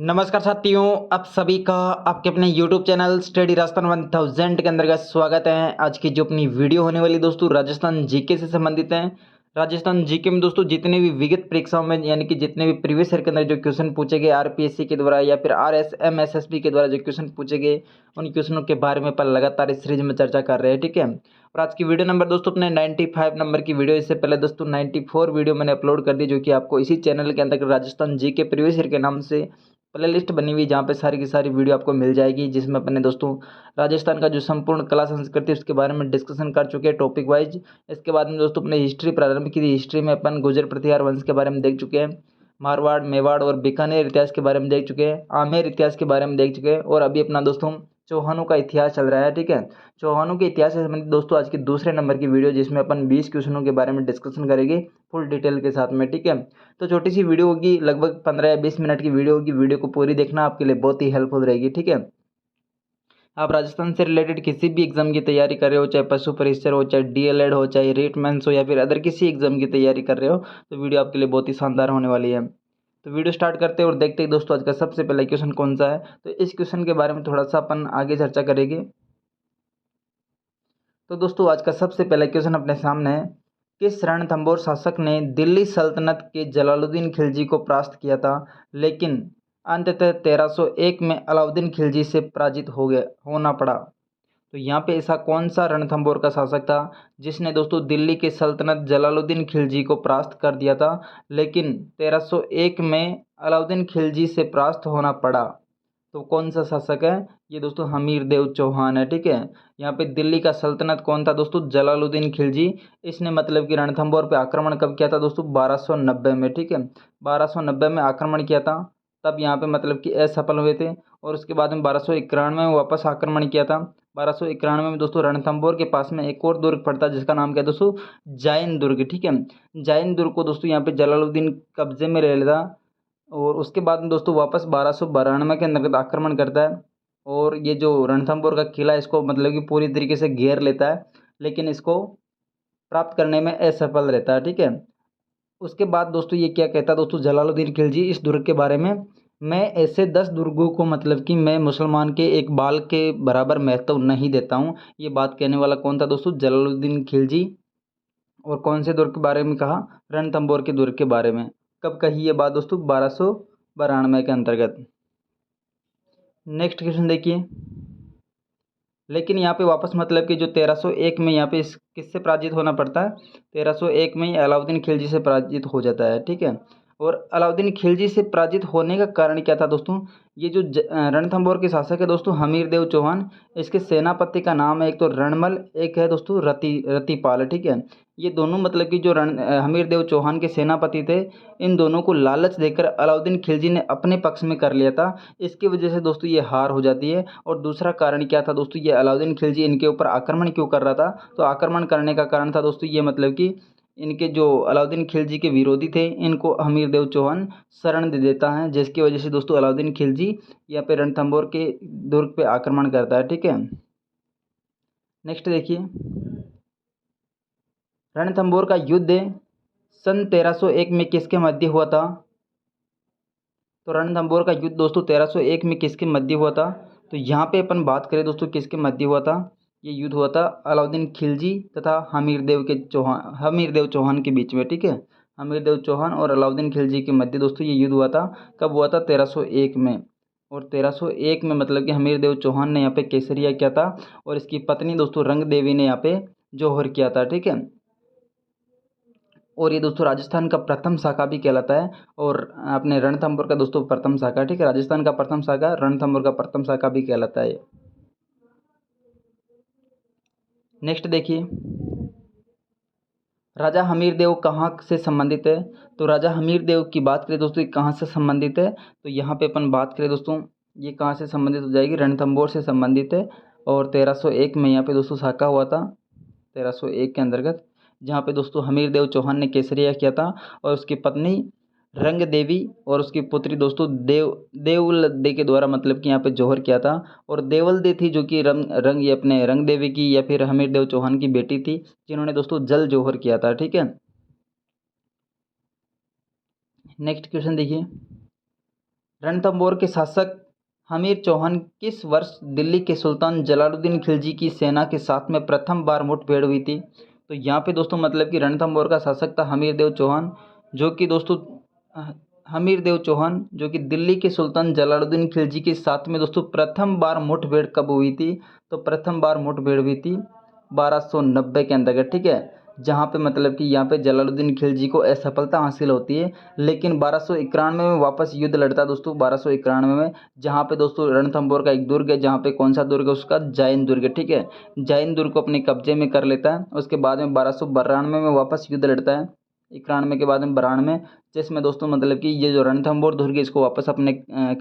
नमस्कार साथियों, आप सभी का आपके अपने YouTube चैनल स्टडी राजस्थान 1000 के अंतर्गत स्वागत है। आज की जो अपनी वीडियो होने वाली दोस्तों राजस्थान जीके से संबंधित है। राजस्थान जीके में दोस्तों जितने भी विगत परीक्षाओं में यानी कि जितने भी प्रीवियस ईयर के अंदर जो क्वेश्चन पूछे गए आरपीएससी के द्वारा या फिर आरएसएम एसएसबी के द्वारा जो क्वेश्चन पूछे गए उन क्वेश्चनों के बारे में पर लगातार इस सीरीज में चर्चा कर रहे हैं। ठीक है, और आज की वीडियो नंबर दोस्तों अपने 95 नंबर की वीडियो। इससे पहले दोस्तों 94 वीडियो मैंने अपलोड कर दी जो कि आपको इसी चैनल के अंदर राजस्थान जीके प्रीवियस ईयर के नाम से प्ले लिस्ट बनी हुई जहाँ पे सारी की सारी वीडियो आपको मिल जाएगी, जिसमें अपने दोस्तों राजस्थान का जो संपूर्ण कला संस्कृति उसके बारे में डिस्कशन कर चुके हैं टॉपिक वाइज। इसके बाद में दोस्तों अपने हिस्ट्री प्रारंभ की थी, हिस्ट्री में अपन गुर्जर प्रतिहार वंश के बारे में देख चुके हैं, मारवाड़ मेवाड़ और बीकानेर इतिहास के बारे में देख चुके हैं, आमेर इतिहास के बारे में देख चुके हैं और अभी अपना दोस्तों चौहानों का इतिहास चल रहा है। ठीक है, चौहानों के इतिहास से संबंधित दोस्तों आज की दूसरे नंबर की वीडियो जिसमें अपन 20 क्वेश्चनों के बारे में डिस्कशन करेंगे फुल डिटेल के साथ में। ठीक है, तो छोटी सी वीडियो होगी, लगभग 15 या 20 मिनट की वीडियो होगी। वीडियो को पूरी देखना आपके लिए बहुत ही हेल्पफुल रहेगी। ठीक है, आप राजस्थान से रिलेटेड किसी भी एग्जाम की तैयारी कर रहे हो, चाहे पशु परिसर हो, चाहे डीएलएड हो, चाहे रेट मेंस हो या फिर अदर किसी एग्जाम की तैयारी कर रहे हो, तो वीडियो आपके लिए बहुत ही शानदार होने वाली है। तो वीडियो स्टार्ट करते हैं और देखते हैं दोस्तों आज का सबसे पहला क्वेश्चन कौन सा है। तो इस क्वेश्चन के बारे में थोड़ा सा अपन आगे चर्चा करेंगे। तो दोस्तों आज का सबसे पहला क्वेश्चन अपने सामने है, किस रणथंभौर शासक ने दिल्ली सल्तनत के जलालुद्दीन खिलजी को परास्त किया था लेकिन अंततः 1301 में अलाउद्दीन खिलजी से पराजित होना पड़ा। तो यहाँ पे ऐसा कौन सा रणथंभौर का शासक था जिसने दोस्तों दिल्ली के सल्तनत जलालुद्दीन खिलजी को परास्त कर दिया था लेकिन 1301 में अलाउद्दीन खिलजी से परास्त होना पड़ा। तो कौन सा शासक है ये दोस्तों? हमीर देव चौहान है। ठीक है, यहाँ पे दिल्ली का सल्तनत कौन था दोस्तों? जलालुद्दीन खिलजी। इसने मतलब कि रणथंभौर पे आक्रमण कब किया था दोस्तों? 1290 में। ठीक है, 1290 में आक्रमण किया था, तब यहाँ पे मतलब कि असफल हुए थे और उसके बाद में 1291 में वापस आक्रमण किया था। 1291 में दोस्तों रणथंभौर के पास में एक और दुर्ग पड़ता है जिसका नाम क्या है दोस्तों? जैन दुर्ग। ठीक है, जैन दुर्ग को दोस्तों यहाँ पे जलालुद्दीन कब्जे में ले लेता और उसके बाद में दोस्तों वापस 1292 के अंतर्गत आक्रमण करता है और ये जो रणथंभौर का किला इसको मतलब कि पूरी तरीके से घेर लेता है लेकिन इसको प्राप्त करने में असफल रहता है। ठीक है, उसके बाद दोस्तों ये क्या कहता है दोस्तों जलालुद्दीन खिलजी इस दुर्ग के बारे में? मैं ऐसे 10 दुर्गों को मतलब कि मैं मुसलमान के एक बाल के बराबर महत्व नहीं देता हूँ। ये बात कहने वाला कौन था दोस्तों? जलालुद्दीन खिलजी। और कौन से दुर्ग के बारे में कहा? रणथंभौर के दुर्ग के बारे में। कब कही ये बात दोस्तों? 1292 के अंतर्गत। नेक्स्ट क्वेश्चन देखिए, लेकिन यहाँ पे वापस मतलब कि जो 1301 में यहाँ पे किससे पराजित होना पड़ता है? 1301 में ही अलाउद्दीन खिलजी से पराजित हो जाता है। ठीक है, और अलाउद्दीन खिलजी से पराजित होने का कारण क्या था दोस्तों? ये जो रणथंभौर के शासक है दोस्तों हमीर देव चौहान, इसके सेनापति का नाम है एक तो रणमल, एक है दोस्तों रतिपाल। ठीक है, ये दोनों मतलब कि जो हमीर देव चौहान के सेनापति थे, इन दोनों को लालच देकर अलाउद्दीन खिलजी ने अपने पक्ष में कर लिया था। इसकी वजह से दोस्तों ये हार हो जाती है। और दूसरा कारण क्या था दोस्तों? ये अलाउद्दीन खिलजी इनके ऊपर आक्रमण क्यों कर रहा था? तो आक्रमण करने का कारण था दोस्तों ये मतलब कि इनके जो अलाउद्दीन खिलजी के विरोधी थे इनको हमीर देव चौहान शरण दे देता है, जिसकी वजह से दोस्तों अलाउद्दीन खिलजी यहाँ पे रणथंभौर के दुर्ग पे आक्रमण करता है। ठीक है, नेक्स्ट देखिए, रणथंभौर का युद्ध सन 1301 में किसके मध्य हुआ था? तो रणथंभौर का युद्ध दोस्तों 1301 में किसके मध्य हुआ था? तो यहाँ पे अपन बात करें दोस्तों किसके मध्य हुआ था? ये युद्ध हुआ था अलाउद्दीन खिलजी तथा हमीर देव चौहान के बीच में। ठीक है, हमीर देव चौहान और अलाउद्दीन खिलजी के मध्य दोस्तों ये युद्ध हुआ था। कब हुआ था? 1301 में। और 1301 में मतलब कि हमीर देव चौहान ने यहाँ पे केसरिया किया था और इसकी पत्नी दोस्तों रंग देवी ने यहाँ पे जौहर किया था। ठीक है, और ये दोस्तों राजस्थान का प्रथम शाखा भी कहलाता है और अपने रणथंभौर का दोस्तों प्रथम शाखा। ठीक है, राजस्थान का प्रथम शाखा, रणथंभौर का प्रथम शाखा भी कहलाता है। नेक्स्ट देखिए, राजा हमीर देव कहाँ से संबंधित है? तो राजा हमीर देव की बात करें दोस्तों कहाँ से संबंधित है? तो यहाँ पे अपन बात करें दोस्तों ये कहाँ से संबंधित हो जाएगी? रणथंभौर से संबंधित है और 1301 में यहाँ पे दोस्तों शाखा हुआ था 1301 के अंतर्गत, जहाँ पे दोस्तों हमीर देव चौहान ने केसरिया किया था और उसकी पत्नी रंग देवी और उसकी पुत्री दोस्तों देवल दे के द्वारा मतलब कि यहाँ पे जौहर किया था। और देवल दे थी जो कि रंग ये अपने रंग देवी की या फिर हमीर देव चौहान की बेटी थी, जिन्होंने दोस्तों जल जौहर किया था। ठीक है, नेक्स्ट क्वेश्चन देखिए, रणथंभौर के शासक हमीर चौहान किस वर्ष दिल्ली के सुल्तान जलालुद्दीन खिलजी की सेना के साथ में प्रथम बार मुठभेड़ हुई थी? तो यहाँ पे दोस्तों मतलब कि रणथंभौर का शासक था हमीर देव चौहान, जो कि दोस्तों हमीर देव चौहान जो कि दिल्ली के सुल्तान जलालुद्दीन खिलजी के साथ में दोस्तों प्रथम बार मुठभेड़ कब हुई थी? तो प्रथम बार मुठभेड़ हुई थी 1290 के अंतर्गत, ठीक है, जहाँ पे मतलब कि यहाँ पे जलालुद्दीन खिलजी को असफलता हासिल होती है, लेकिन 1291 में वापस युद्ध लड़ता है दोस्तों 1291 में, जहाँ पे दोस्तों रणथंभौर का एक दुर्ग है, जहाँ पे कौन सा दुर्ग है उसका, जैन दुर्ग, ठीक है, जैन दुर्ग को अपने कब्जे में कर लेता है। उसके बाद में 1292 में वापस युद्ध लड़ता है, 91 के बाद में 92, जिसमें दोस्तों मतलब कि ये जो रणथंभौर दुर्ग है इसको वापस अपने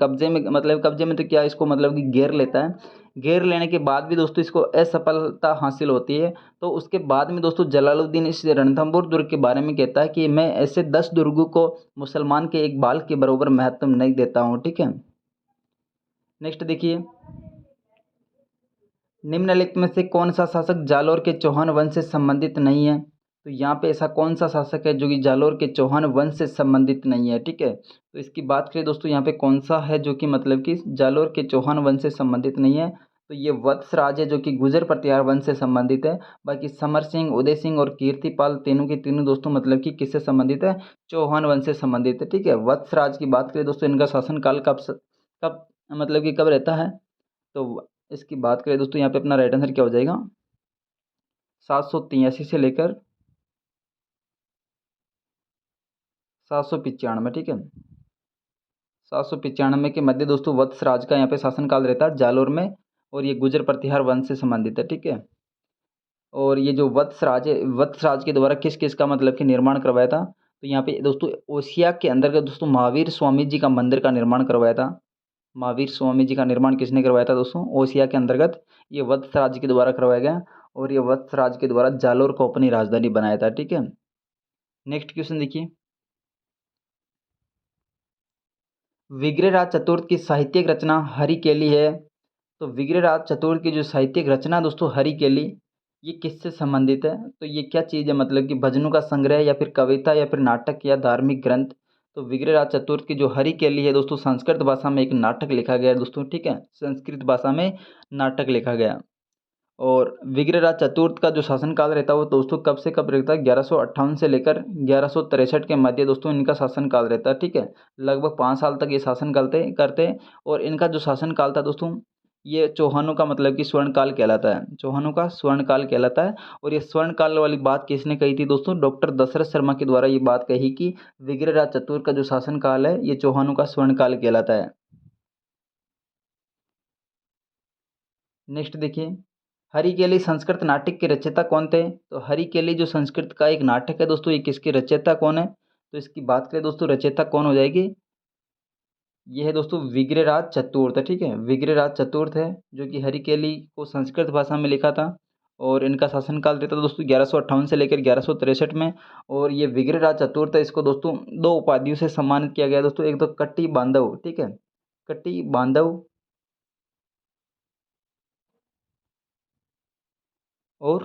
कब्जे में, मतलब कब्जे में तो क्या, इसको मतलब कि घेर लेता है। घेर लेने के बाद भी दोस्तों इसको असफलता हासिल होती है। तो उसके बाद में दोस्तों जलालुद्दीन इस रणथंभौर दुर्ग के बारे में कहता है कि मैं ऐसे 10 दुर्गों को मुसलमान के एक बाल के बराबर महत्व नहीं देता हूँ, ठीक है। नेक्स्ट देखिए, निम्नलिखित में से कौन सा शासक जालौर के चौहान वंश से संबंधित नहीं है? तो यहाँ पे ऐसा कौन सा शासक है जो कि जालौर के चौहान वंश से संबंधित नहीं है, ठीक है। तो इसकी बात करें दोस्तों, यहाँ पे कौन सा है जो कि मतलब कि जालौर के चौहान वंश से संबंधित नहीं है? तो ये वत्सराज है जो कि गुजर प्रतिहार वंश से संबंधित है। बाकी समर सिंह, उदय सिंह और कीर्तिपाल तीनों के तीनों दोस्तों मतलब कि किससे संबंधित है? चौहान वंश से संबंधित है, ठीक है। वत्सराज की बात करें दोस्तों, इनका शासनकाल कब मतलब कि कब रहता है? तो इसकी बात करें दोस्तों, यहाँ पे अपना राइट आंसर क्या हो जाएगा, 783 से लेकर 795, ठीक है। 795 के मध्य दोस्तों वत्सराज का यहाँ पे शासनकाल रहता है जालौर में, और ये गुजर प्रतिहार वंश से संबंधित है, ठीक है। और ये जो वत्सराज है, वत्सराज के द्वारा किस किस का मतलब कि निर्माण करवाया था? तो यहाँ पे दोस्तों ओसिया के अंदर दोस्तों महावीर स्वामी जी का मंदिर का निर्माण करवाया था। महावीर स्वामी जी का निर्माण किसने करवाया था दोस्तों? ओसिया के अंतर्गत ये वत्सराज के द्वारा करवाया गया, और ये वत्सराज के द्वारा जालौर को अपनी राजधानी बनाया था, ठीक है। नेक्स्ट क्वेश्चन देखिए, विग्रहराज चतुर्थ की साहित्यिक रचना हरिकेली है। तो विग्रहराज चतुर्थ की जो साहित्यिक रचना दोस्तों हरिकेली, ये किससे संबंधित है? तो ये क्या चीज़ है, मतलब कि भजनों का संग्रह या फिर कविता या फिर नाटक या धार्मिक ग्रंथ? तो विग्रहराज चतुर्थ की जो हरिकेली है दोस्तों संस्कृत भाषा में एक नाटक लिखा गया है दोस्तों, ठीक है, संस्कृत भाषा में नाटक लिखा गया। और विग्रहराज चतुर्थ का जो शासनकाल रहता है वो दोस्तों कब से कब रहता है? 1158 से लेकर 1163 के मध्य दोस्तों इनका शासनकाल रहता है, ठीक है। लगभग 5 साल तक ये शासन करते हैं। और इनका जो शासनकाल था दोस्तों, ये चौहानों का मतलब कि स्वर्णकाल कहलाता है, चौहानों का स्वर्णकाल कहलाता है। और ये स्वर्णकाल वाली बात किसने कही थी दोस्तों? डॉक्टर दशरथ शर्मा के द्वारा ये बात कही कि विग्रहराज चतुर्थ का जो शासनकाल है ये चौहानों का स्वर्णकाल कहलाता है। नेक्स्ट देखिए, हरिकेली संस्कृत नाटक के रचयिता कौन थे? तो हरिकेली जो संस्कृत का एक नाटक है दोस्तों, ये किसके रचयिता कौन है? तो इसकी बात करें दोस्तों, रचयिता कौन हो जाएगी? ये है दोस्तों विग्रहराज चतुर्थ, ठीक है, विग्रहराज चतुर्थ है जो कि हरिकेली को संस्कृत भाषा में लिखा था। और इनका शासनकाल रहता था दोस्तों 1158 से लेकर 1163 में। और ये विग्रहराज चतुर्थ है, इसको दोस्तों दो उपाधियों से सम्मानित किया गया दोस्तों, एक तो कट्टी बांधव, ठीक है, कट्टी बांधव, और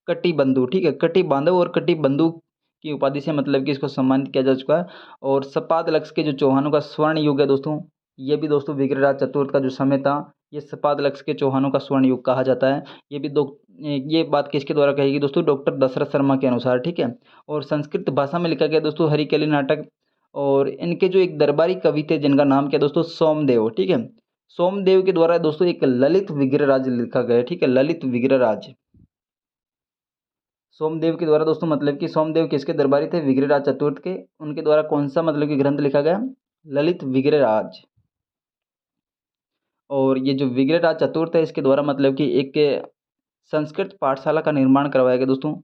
कट्टी बंधु, ठीक है, कट्टी बांधव और कट्टी बंधु की उपाधि से मतलब कि इसको सम्मानित किया जा चुका है। और सपाद लक्ष्य के जो चौहानों का स्वर्ण युग है दोस्तों, ये भी दोस्तों विग्रहराज चतुर्थ का जो समय था, ये सपाद लक्ष्य के चौहानों का स्वर्ण युग कहा जाता है। ये भी दो, ये बात किसके द्वारा कहेगी दोस्तों? डॉक्टर दशरथ शर्मा के अनुसार, ठीक है। और संस्कृत भाषा में लिखा गया दोस्तों हरिकेली नाटक। और इनके जो एक दरबारी कवि थे जिनका नाम क्या दोस्तों? सोमदेव, ठीक है। सोमदेव के द्वारा दोस्तों एक ललित विग्रहराज लिखा गया है, ठीक है, ललित विग्रहराज। सोमदेव के द्वारा दोस्तों मतलब कि सोमदेव किसके दरबारी थे? विग्रहराज चतुर्थ के। उनके द्वारा कौन सा मतलब कि ग्रंथ लिखा गया? ललित विग्रहराज। और ये जो विग्रहराज चतुर्थ है इसके द्वारा मतलब कि एक संस्कृत पाठशाला का निर्माण करवाया गया दोस्तों।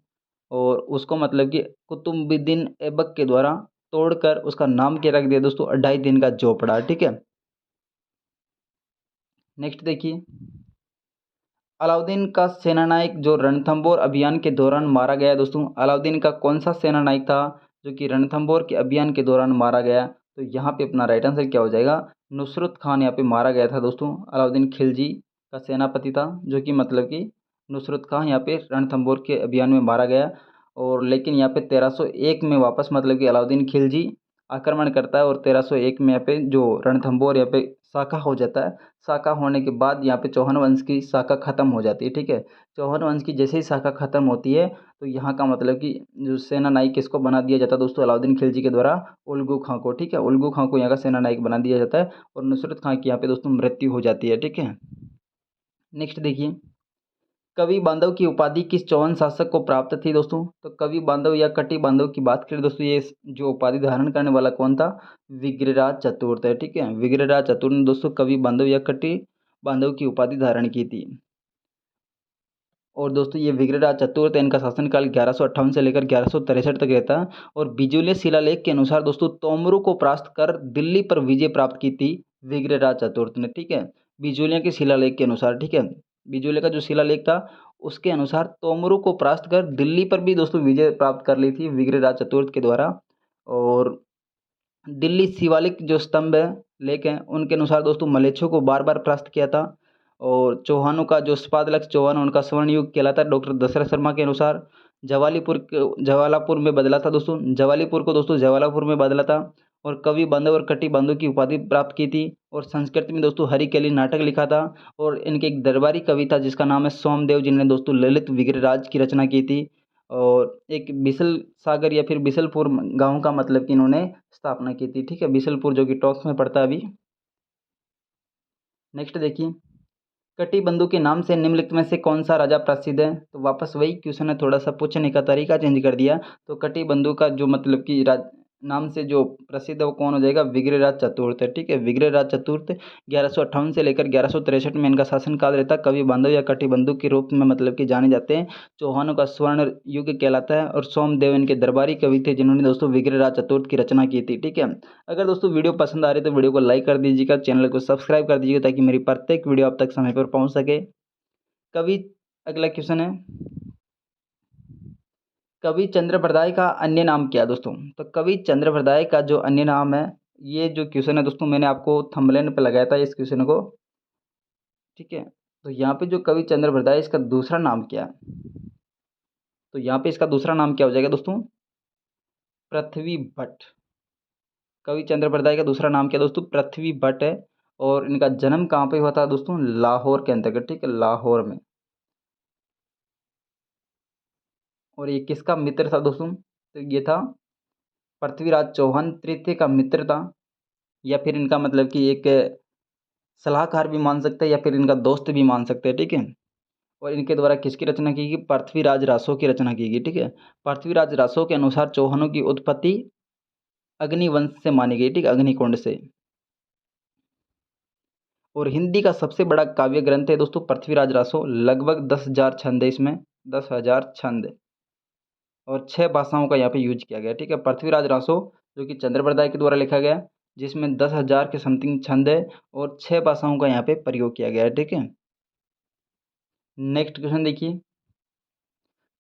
और उसको मतलब कि कुतुबुद्दीन ऐबक के द्वारा तोड़कर उसका नाम क्या रख दिया दोस्तों? अढ़ाई दिन का झोपड़ा, ठीक है। नेक्स्ट देखिए, अलाउद्दीन का सेनानायक जो रणथंभौर अभियान के दौरान मारा गया दोस्तों, अलाउद्दीन का कौन सा सेनानायक था जो कि रणथंभौर के अभियान के दौरान मारा गया? तो यहाँ पे अपना राइट आंसर क्या हो जाएगा? नुसरत खान यहाँ पे मारा गया था दोस्तों, अलाउद्दीन खिलजी का सेनापति था जो कि मतलब कि नुसरत खान यहाँ पे रणथंभौर के अभियान में मारा गया। और लेकिन यहाँ पे 1301 में वापस मतलब कि अलाउद्दीन खिलजी आक्रमण करता है और 1301 में यहाँ पे जो रणथंभौर यहाँ पे शाखा हो जाता है। शाखा होने के बाद यहाँ पे चौहान वंश की शाखा खत्म हो जाती है, ठीक है। चौहान वंश की जैसे ही शाखा खत्म होती है तो यहाँ का मतलब कि जो सेना नायक किसको बना दिया जाता है दोस्तों, अलाउद्दीन खिलजी के द्वारा उल्गू खां को, ठीक है। उल्गू खां को यहाँ का सेना नायक बना दिया जाता है और नुसरत खां की यहाँ पे दोस्तों मृत्यु हो जाती है, ठीक है। नेक्स्ट देखिए, कवि बांधव की उपाधि किस चौहान शासक को प्राप्त थी दोस्तों? तो कवि बांधव या कटी बांधव की बात करें दोस्तों, ये जो उपाधि धारण करने वाला कौन था? विग्रहराज चतुर्थ है, ठीक है। विग्रहराज चतुर्थ ने दोस्तों कवि बांधव या कटी बांधव की उपाधि धारण की थी। और दोस्तों ये विग्रहराज चतुर्थ इनका शासनकाल 1158 से लेकर 1163 तक रहता है। और बिजुले शिलालेख के अनुसार दोस्तों तोमरू को परास्त कर दिल्ली पर विजय प्राप्त की थी विग्रहराज चतुर्थ ने, ठीक है। बिजुलिया के शिलालेख के अनुसार, ठीक है। बिजुले का जो शिलालेख था उसके अनुसार तोमरू को परास्त कर दिल्ली पर भी दोस्तों विजय प्राप्त कर ली थी विग्रहराज चतुर्थ के द्वारा। और दिल्ली शिवालिक जो स्तंभ है लेख हैं उनके अनुसार दोस्तों मलेच्छों को बार बार परास्त किया था। और चौहानों का जो स्पादलक्ष चौहान उनका स्वर्ण युग कहलाता है डॉक्टर दशरथ शर्मा के अनुसार। जवालापुर में बदला था दोस्तों, जवालीपुर को दोस्तों जवालापुर में बदला था। और कवि बांधव और कटी बांधव की उपाधि प्राप्त की थी। और संस्कृत में दोस्तों हरिकेली नाटक लिखा था। और इनके एक दरबारी कवि था जिसका नाम है सोमदेव, जिन्होंने दोस्तों ललित विग्रहराज की रचना की थी। और एक बिसल सागर या फिर बिसलपुर गांव का मतलब कि इन्होंने स्थापना की थी, ठीक है। बिसलपुर जो कि टॉक्स में पड़ता है अभी। नेक्स्ट देखिए, कटिबंधु के नाम से निम्नलिखित में से कौन सा राजा प्रसिद्ध है? तो वापस वही क्वेश्चन है, थोड़ा सा पूछने का तरीका चेंज कर दिया। तो कटिबंधु का जो मतलब कि नाम से जो प्रसिद्ध है वो कौन हो जाएगा? विग्रहराज चतुर्थ है, ठीक है। विग्रहराज चतुर्थ 1158 से लेकर 1163 में इनका शासनकाल रहता है। कवि बांधव या कटिबंधु के रूप में मतलब कि जाने जाते हैं। चौहानों का स्वर्ण युग कहलाता है। और सोमदेव इनके दरबारी कवि थे जिन्होंने दोस्तों विग्रहराज चतुर्थ की रचना की थी, ठीक है। अगर दोस्तों वीडियो पसंद आ रही है तो वीडियो को लाइक कर दीजिएगा, चैनल को सब्सक्राइब कर दीजिएगा ताकि मेरी प्रत्येक वीडियो आप तक समय पर पहुंच सके। कवि अगला क्वेश्चन है, कवि चंद्रप्रदाय का अन्य नाम क्या है दोस्तों? तो कवि चंद्रप्रदाय का जो अन्य नाम है, ये जो क्वेश्चन है दोस्तों मैंने आपको थंबनेल पे लगाया था इस क्वेश्चन को, ठीक है। तो यहाँ पे जो कवि चंद्रप्रदाय इसका दूसरा नाम क्या है? तो यहाँ पे इसका दूसरा नाम क्या हो जाएगा दोस्तों? पृथ्वी भट्ट। कवि चंद्रप्रदाय का दूसरा नाम क्या है दोस्तों? पृथ्वी भट्ट है। और इनका जन्म कहाँ पे हुआ था दोस्तों? लाहौर के अंतर्गत, ठीक है, लाहौर में। और ये किसका मित्र था दोस्तों? तो ये था पृथ्वीराज चौहान तृतीय का मित्र था। या फिर इनका मतलब कि एक सलाहकार भी मान सकते हैं या फिर इनका दोस्त भी मान सकते हैं, ठीक है। और इनके द्वारा किसकी रचना की गई? पृथ्वीराज रासो की रचना की गई, ठीक है। पृथ्वीराज रासो के अनुसार चौहानों की उत्पत्ति अग्निवंश से मानी गई, ठीक है, अग्निकुंड से। और हिंदी का सबसे बड़ा काव्य ग्रंथ है दोस्तों पृथ्वीराज रासो, लगभग 10,000 छंद है इसमें, 10,000 छंद। और 6 भाषाओं का यहाँ पे यूज किया गया, ठीक है। पृथ्वीराज रासो जो कि चंद्रप्रदाय के द्वारा लिखा गया, जिसमें 10,000 के समथिंग छंद है और 6 भाषाओं का यहाँ पे प्रयोग किया गया है, ठीक है। नेक्स्ट क्वेश्चन देखिए,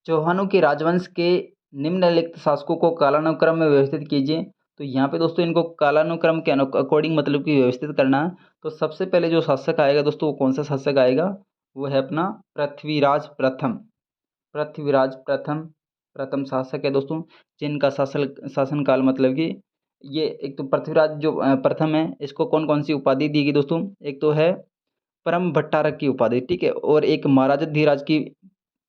चौहानों के राजवंश के निम्नलिखित शासकों को कालानुक्रम में व्यवस्थित कीजिए। तो यहाँ पे दोस्तों इनको कालानुक्रम के अकॉर्डिंग मतलब कि व्यवस्थित करना है। तो सबसे पहले जो शासक आएगा दोस्तों वो कौन सा शासक आएगा? वो है अपना पृथ्वीराज प्रथम। पृथ्वीराज प्रथम प्रथम शासक है दोस्तों, जिनका शासनकाल मतलब कि ये एक तो पृथ्वीराज जो प्रथम है, इसको कौन कौन सी उपाधि दी गई दोस्तों? एक तो है परम भट्टारक की उपाधि, ठीक है। और एक महाराज धीराज की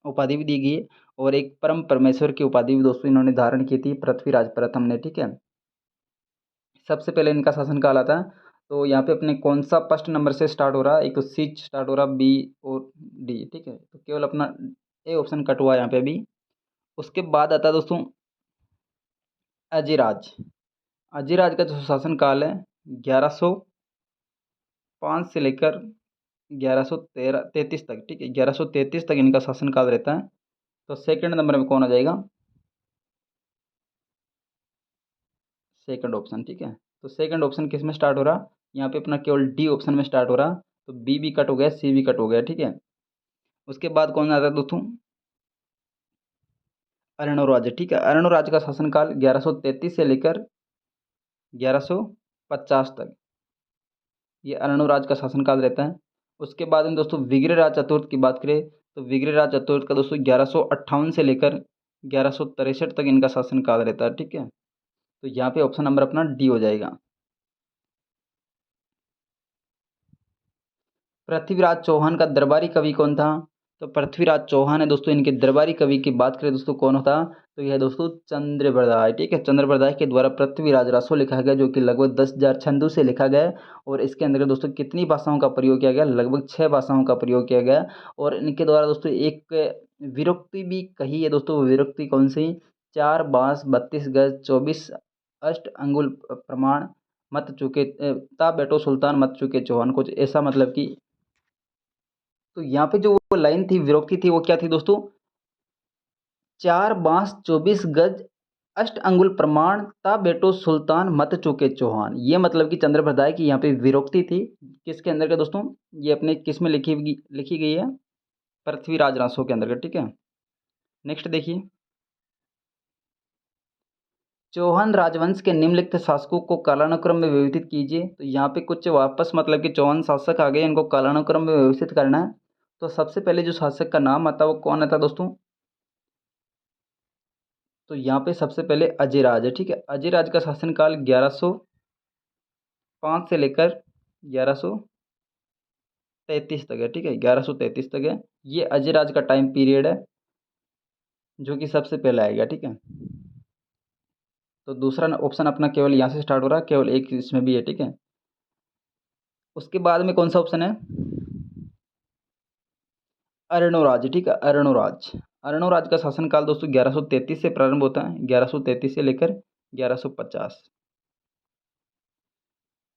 उपाधि भी दी गई है। और एक परम परमेश्वर की उपाधि भी दोस्तों इन्होंने धारण की थी पृथ्वीराज प्रथम ने, ठीक है। सबसे पहले इनका शासनकाल आता है। तो यहाँ पे अपने कौन सा फर्स्ट नंबर से स्टार्ट हो रहा है? एक तो सी स्टार्ट हो रहा है, बी और डी, ठीक है। तो केवल अपना ए ऑप्शन कट हुआ है यहाँ पे अभी। उसके बाद आता है दोस्तों अजिराज। अजिराज का जो शासनकाल है 1105 से लेकर 1133 तक, ठीक है, 1133 तक इनका शासनकाल रहता है। तो सेकंड नंबर में कौन आ जाएगा? सेकंड ऑप्शन, ठीक है। तो सेकंड ऑप्शन किस में स्टार्ट हो रहा? यहाँ पे अपना केवल डी ऑप्शन में स्टार्ट हो रहा। तो बी भी कट हो गया, सी भी कट हो गया, ठीक है। उसके बाद कौन आता है दोस्तों? अर्णोराज, ठीक है। अर्णोराज का शासनकाल 1133 से लेकर 1150 तक ये अर्णोराज का शासनकाल रहता है। उसके बाद में दोस्तों विग्रहराज चतुर्थ की बात करें तो विग्रहराज चतुर्थ का दोस्तों 1158 से लेकर 1163 तक इनका शासनकाल रहता है, ठीक है। तो यहाँ पे ऑप्शन नंबर अपना डी हो जाएगा। पृथ्वीराज चौहान का दरबारी कवि कौन था? तो पृथ्वीराज चौहान है दोस्तों, इनके दरबारी कवि की बात करें दोस्तों कौन होता? तो यह दोस्तों चंद्रबरदाय, ठीक है, चंद्रबरदाय के द्वारा पृथ्वीराज रासो लिखा गया, जो कि लगभग 10,000 छंदों से लिखा गया है। और इसके अंदर दोस्तों कितनी भाषाओं का प्रयोग किया गया? लगभग 6 भाषाओं का प्रयोग किया गया। और इनके द्वारा दोस्तों एक विरक्ति भी कही है दोस्तों। विरक्ति कौन सी? 4 बांस 32 गज 24 अष्ट अंगुल प्रमाण मत चुके ता बेटो सुल्तान मत चुके चौहान, कुछ ऐसा मतलब कि। तो यहाँ पे जो वो लाइन थी, विरोक्ति थी, वो क्या थी दोस्तों? 4 बांस 24 गज अष्ट अंगुल प्रमाण ता बेटो सुल्तान मत चूके चौहान। ये मतलब कि चंद्रप्रदाय की यहाँ पे विरोक्ति थी। किसके अंदर का दोस्तों? ये अपने किस में लिखी गई है? पृथ्वीराज रासो के अंदर का, ठीक है। नेक्स्ट देखिए, चौहान राजवंश के निम्नलिखित शासकों को कालानुक्रम में विभजित कीजिए। तो यहाँ पे कुछ वापस मतलब कि चौहान शासक आ गए, इनको कालानुक्रम में विभजित करना है। तो सबसे पहले जो शासक का नाम आता है वो कौन आता है दोस्तों? तो यहाँ पे सबसे पहले अजयराज है, ठीक है। अजयराज का शासनकाल 1105 से लेकर 1133 तक है, ठीक है, 1133 तक है। ये अजयराज का टाइम पीरियड है, जो कि सबसे पहले आएगा, ठीक है। तो दूसरा ऑप्शन अपना केवल यहाँ से स्टार्ट हो रहा है, केवल एक इसमें भी है, ठीक है। उसके बाद में कौन सा ऑप्शन है? अर्णोराज, ठीक है, अर्णोराज। अर्णोराज का शासनकाल दोस्तों 1133 से प्रारंभ होता है, 1133 से लेकर 1150।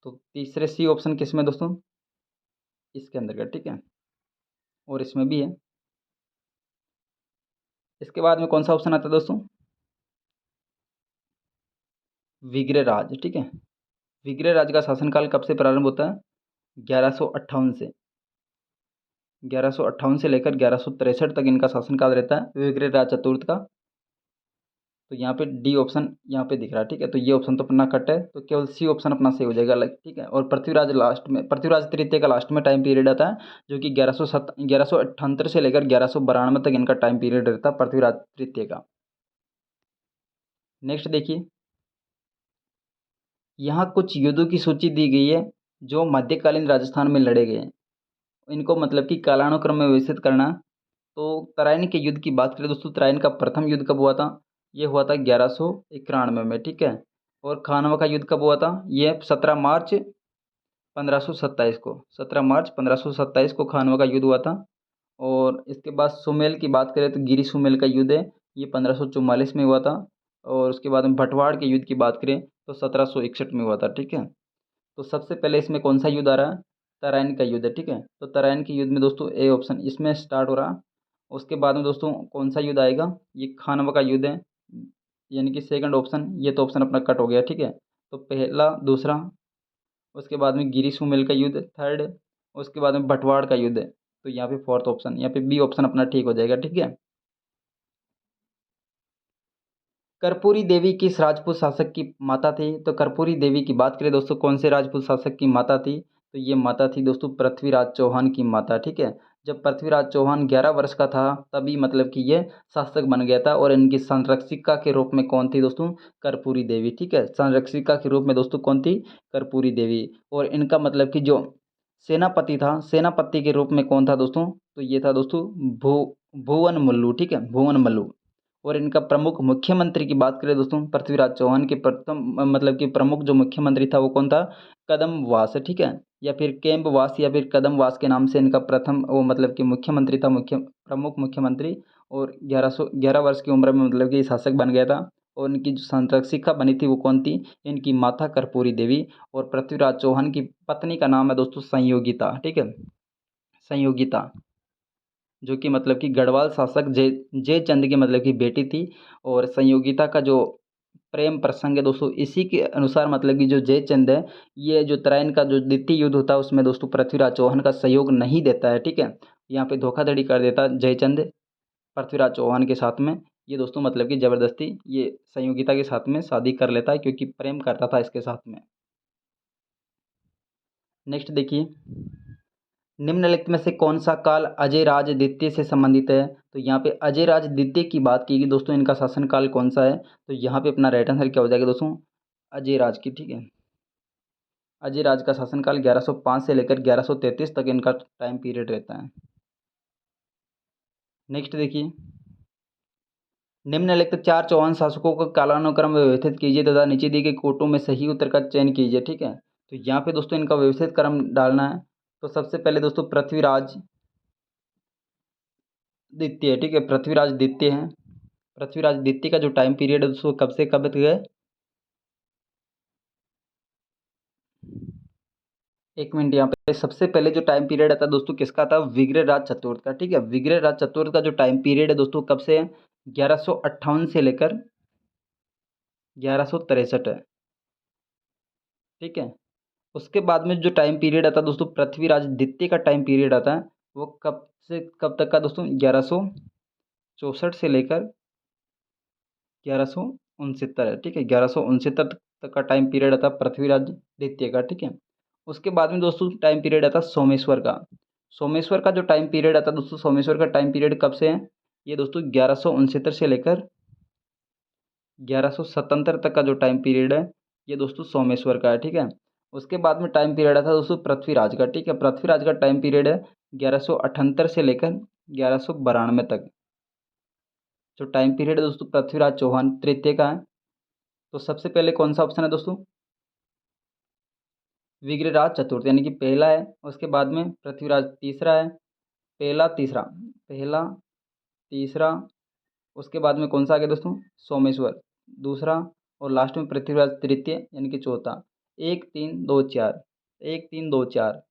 तो तीसरे सी ऑप्शन किस में दोस्तों? इसके अंदर का, ठीक है, और इसमें भी है। इसके बाद में कौन सा ऑप्शन आता है दोस्तों? विग्रहराज, ठीक है। विग्रहराज का शासनकाल कब से प्रारंभ होता है? 1158 से, 1158 से लेकर 1163 तक इनका शासनकाल रहता है, विग्रहराज चतुर्थ का। तो यहाँ पे डी ऑप्शन यहाँ पे दिख रहा है, ठीक है। तो ये ऑप्शन तो अपना कट है, तो केवल सी ऑप्शन अपना सही हो जाएगा अलग, ठीक है। और पृथ्वीराज लास्ट में, पृथ्वीराज तृतीय का लास्ट में टाइम पीरियड आता है, जो कि 1178 से लेकर 1192 तक इनका टाइम पीरियड रहता है पृथ्वीराज तृतीय का। नेक्स्ट देखिए, यहाँ कुछ युद्धों की सूची दी गई है जो मध्यकालीन राजस्थान में लड़े गए हैं। इनको मतलब कि कालानुक्रम में व्यवस्थित करना। तो तराइन के युद्ध की बात करें दोस्तों, तराइन का प्रथम युद्ध कब हुआ था? ये हुआ था 1191 में, ठीक है। और खानवा का युद्ध कब हुआ था? ये 17 मार्च 1527 को, 17 मार्च 1527 को खानवा का युद्ध हुआ था। और इसके बाद सुमेल की बात करें तो गिरी सुमेल का युद्ध है, ये 1544 में हुआ था। और उसके बाद में भटवाड़ के युद्ध की बात करें तो 1761 में हुआ था, ठीक है। तो सबसे पहले इसमें कौन सा युद्ध आ रहा है? तराइन का युद्ध है, ठीक है। तो तराइन के युद्ध में दोस्तों ए ऑप्शन इसमें स्टार्ट हो रहा। उसके बाद में दोस्तों कौन सा युद्ध आएगा? ये खानवा का युद्ध है, यानी कि सेकंड ऑप्शन। ये तो ऑप्शन अपना कट हो गया, ठीक है। तो पहला, दूसरा, उसके बाद में गिरी सुमेल का युद्ध थर्ड, उसके बाद में भटवाड़ का युद्ध है। तो यहाँ पे फोर्थ ऑप्शन, यहाँ पे बी ऑप्शन अपना ठीक हो जाएगा, ठीक है। कर्पूरी देवी किस राजपूत शासक की माता थी? तो कर्पूरी देवी की बात करें दोस्तों, कौन से राजपूत शासक की माता थी? तो ये माता थी दोस्तों पृथ्वीराज चौहान की माता, ठीक है। जब पृथ्वीराज चौहान 11 वर्ष का था तभी मतलब कि ये शासक बन गया था। और इनकी संरक्षिका के रूप में कौन थी दोस्तों? कर्पूरी देवी, ठीक है। संरक्षिका के रूप में दोस्तों कौन थी? कर्पूरी देवी। और इनका मतलब कि जो सेनापति था, सेनापति के रूप में कौन था दोस्तों? तो ये था दोस्तों भुवन मल्लू, ठीक है, भुवन मल्लू। और इनका प्रमुख मुख्यमंत्री की बात करें दोस्तों, पृथ्वीराज चौहान के प्रथम मतलब कि प्रमुख जो मुख्यमंत्री था वो कौन था? कदमवास, ठीक है, या फिर केम्बवास या फिर कदमवास के नाम से इनका प्रथम वो मतलब कि मुख्यमंत्री था, प्रमुख मुख्यमंत्री। और 11 वर्ष की उम्र में मतलब कि शासक बन गया था। और इनकी जो संरक्षिका बनी थी वो कौन थी? इनकी माता कर्पूरी देवी। और पृथ्वीराज चौहान की पत्नी का नाम है दोस्तों संयोगिता, ठीक है, संयोगिता, जो कि मतलब कि गढ़वाल शासक जयचंद की मतलब कि बेटी थी। और संयोगिता का जो प्रेम प्रसंग है दोस्तों, इसी के अनुसार मतलब कि जो जयचंद है, ये जो तराइन का जो द्वितीय युद्ध होता है उसमें दोस्तों पृथ्वीराज चौहान का सहयोग नहीं देता है, ठीक है। यहाँ पे धोखाधड़ी कर देता है जयचंद पृथ्वीराज चौहान के साथ में। ये दोस्तों मतलब कि ज़बरदस्ती ये संयोगिता के साथ में शादी कर लेता है, क्योंकि प्रेम करता था इसके साथ में। नेक्स्ट देखिए, निम्नलिखित में से कौन सा काल अजय राज द्वितीय से संबंधित है? तो यहाँ पे अजय राज द्वितीय की बात की गई दोस्तों, इनका शासनकाल कौन सा है? तो यहाँ पे अपना राइट आंसर क्या हो जाएगा दोस्तों? अजय राज की, ठीक है। अजय राज का शासनकाल 1105 से लेकर 1133 तक इनका टाइम पीरियड रहता है। नेक्स्ट देखिए, निम्नलिखित 4 चौहान शासकों का कालानुक्रम व्यवस्थित कीजिए तथा नीचे दिए गए कोटों में सही उत्तर का चयन कीजिए, ठीक है। तो यहाँ पे दोस्तों इनका व्यवस्थित क्रम डालना है। तो सबसे पहले दोस्तों पृथ्वीराज द्वितीय, ठीक है, पृथ्वीराज द्वितीय हैं। पृथ्वीराज द्वितीय का जो टाइम पीरियड है दोस्तों कब से कब तक है, एक मिनट, यहाँ पे सबसे पहले जो टाइम पीरियड आता है दोस्तों किसका था, विग्रहराज चतुर्थ का, ठीक है। विग्रहराज चतुर्थ का जो टाइम पीरियड है दोस्तों कब से है, 1158 से लेकर 1163 है, ठीक है। उसके बाद में जो टाइम पीरियड आता है दोस्तों पृथ्वीराज द्वितीय का टाइम पीरियड आता है, वो कब से कब तक का दोस्तों, 1164 से लेकर 1169 है, ठीक है। 1169 तक का टाइम पीरियड आता है पृथ्वीराज द्वितीय का, ठीक है। उसके बाद में दोस्तों टाइम पीरियड आता है सोमेश्वर का। सोमेश्वर का जो टाइम पीरियड आता है दोस्तों, सोमेश्वर का टाइम पीरियड कब से है, ये दोस्तों 1169 से लेकर 1177 तक का जो टाइम पीरियड है, ये दोस्तों सोमेश्वर का है, ठीक है। उसके बाद में टाइम पीरियड आता है दोस्तों पृथ्वीराज का, ठीक है। पृथ्वीराज का टाइम पीरियड है 1178 से लेकर 1192 तक। जो टाइम पीरियड है दोस्तों पृथ्वीराज चौहान तृतीय का है। तो सबसे पहले कौन सा ऑप्शन है दोस्तों, विग्रहराज चतुर्थ यानी कि पहला है। उसके बाद में पृथ्वीराज तीसरा है, पहला तीसरा, पहला तीसरा। उसके बाद में कौन सा आ गया दोस्तों, सोमेश्वर दूसरा। और लास्ट में पृथ्वीराज तृतीय यानी कि चौथा। 1 3 2 4, 1 3 2 4,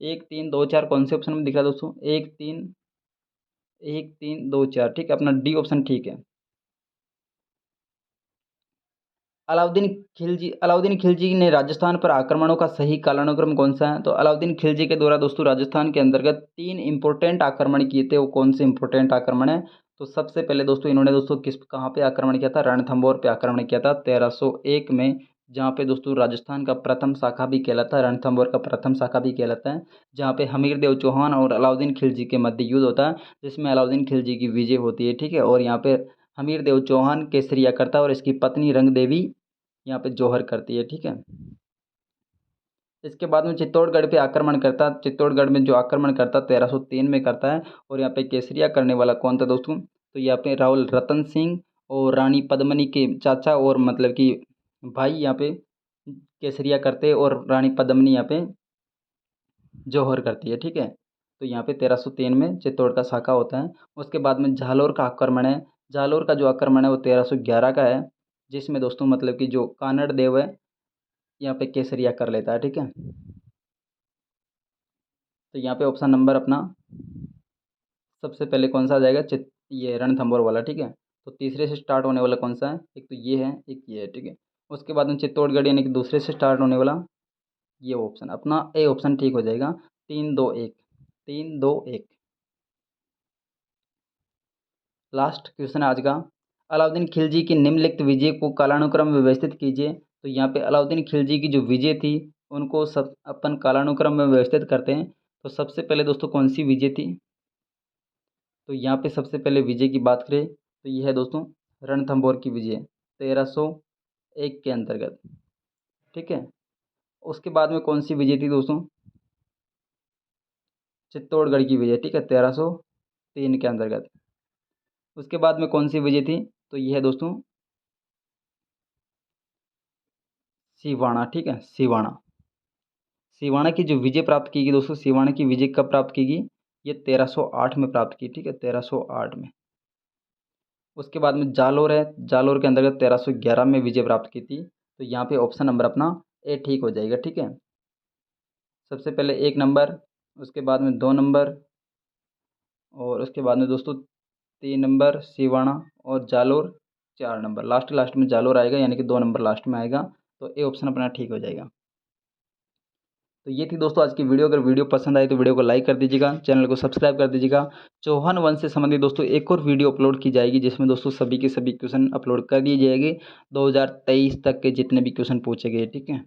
1 3 2 4 कौन से ऑप्शन में दिख रहा है दोस्तों, 1 3 1 3 2 4, ठीक है। अपना डी ऑप्शन ठीक है। अलाउद्दीन खिलजी ने राजस्थान पर आक्रमणों का सही कालानुक्रम कौन सा है, तो अलाउद्दीन खिलजी के द्वारा दोस्तों राजस्थान के अंतर्गत 3 इंपॉर्टेंट आक्रमण किए थे। वो कौन से इंपॉर्टेंट आक्रमण है, तो सबसे पहले दोस्तों इन्होंने दोस्तों कहाँ पे आक्रमण किया था, रणथंभौर पे आक्रमण किया था 1301 में, जहाँ पे दोस्तों राजस्थान का प्रथम शाखा भी कहलाता है, रणथंभौर का प्रथम शाखा भी कहलाता है। जहाँ पे हमीरदेव चौहान और अलाउद्दीन खिलजी के मध्य युद्ध होता है, जिसमें अलाउद्दीन खिलजी की विजय होती है, ठीक है। और यहाँ पे हमीरदेव चौहान केसरिया करता है और इसकी पत्नी रंग देवी यहाँ पे जौहर करती है, ठीक है। इसके बाद में चित्तौड़गढ़ पे आक्रमण करता, चित्तौड़गढ़ में जो आक्रमण करता 1303 में करता है। और यहाँ पे केसरिया करने वाला कौन था दोस्तों, तो यहाँ पे राहुल रतन सिंह और रानी पद्मनी के चाचा और मतलब कि भाई यहाँ पे केसरिया करते और रानी पद्मनी यहाँ पे जौहर करती है, ठीक है। तो यहाँ पे 1303 में चित्तौड़ का शाखा होता है। उसके बाद में झालोर का आक्रमण है। झालोर का जो आक्रमण है वो 1311 का है, जिसमें दोस्तों मतलब कि जो कानड़ देव है यहाँ पे केसरिया कर लेता है, ठीक है। तो यहाँ पे ऑप्शन नंबर अपना सबसे पहले कौन सा आ जाएगा, ये रणथंभौर वाला, ठीक है। तो तीसरे से स्टार्ट होने वाला कौन सा है, एक तो ये है, एक ये है, ठीक है। उसके बाद में चित्तौड़गढ़ यानी कि दूसरे से स्टार्ट होने वाला ये ऑप्शन अपना ए ऑप्शन ठीक हो जाएगा। 3 2 1, 3 2 1। लास्ट क्वेश्चन है आज का, अलाउद्दीन खिलजी की निम्नलिखित विजय को कालानुक्रम में व्यवस्थित कीजिए। तो यहाँ पे अलाउद्दीन खिलजी की जो विजय थी उनको सब अपन कालानुक्रम में व्यवस्थित करते हैं। तो सबसे पहले दोस्तों कौन सी विजय थी, तो यहाँ पे सबसे पहले विजय की बात करें तो ये है दोस्तों रणथंभौर की विजय 1301 के अंतर्गत, ठीक है। उसके बाद में कौन सी विजय थी दोस्तों, चित्तौड़गढ़ की विजय, ठीक है, 1303 के अंतर्गत। उसके बाद में कौन सी विजय थी, तो ये है दोस्तों सिवाना, ठीक है, सिवाना। सिवाना की जो विजय प्राप्त की गई दोस्तों, सिवाना की विजय कब प्राप्त की गई, ये 1308 में प्राप्त की, ठीक है, 1308 में। उसके बाद में जालोर है, जालोर के अंतर्गत 1311 में विजय प्राप्त की थी। तो यहाँ पे ऑप्शन नंबर अपना ए ठीक हो जाएगा, ठीक है। सबसे पहले 1 नंबर, उसके बाद में 2 नंबर, और उसके बाद में दोस्तों 3 नंबर सिवाना, और जालोर 4 नंबर। लास्ट में जालोर आएगा यानी कि 2 नंबर लास्ट में आएगा। तो ए ऑप्शन अपना ठीक हो जाएगा। तो ये थी दोस्तों आज की वीडियो। अगर वीडियो पसंद आई तो वीडियो को लाइक कर दीजिएगा, चैनल को सब्सक्राइब कर दीजिएगा। चौहान वंश से संबंधित दोस्तों एक और वीडियो अपलोड की जाएगी, जिसमें दोस्तों सभी के सभी क्वेश्चन अपलोड कर दिए जाएंगे 2023 तक के जितने भी क्वेश्चन पूछे गए, ठीक है।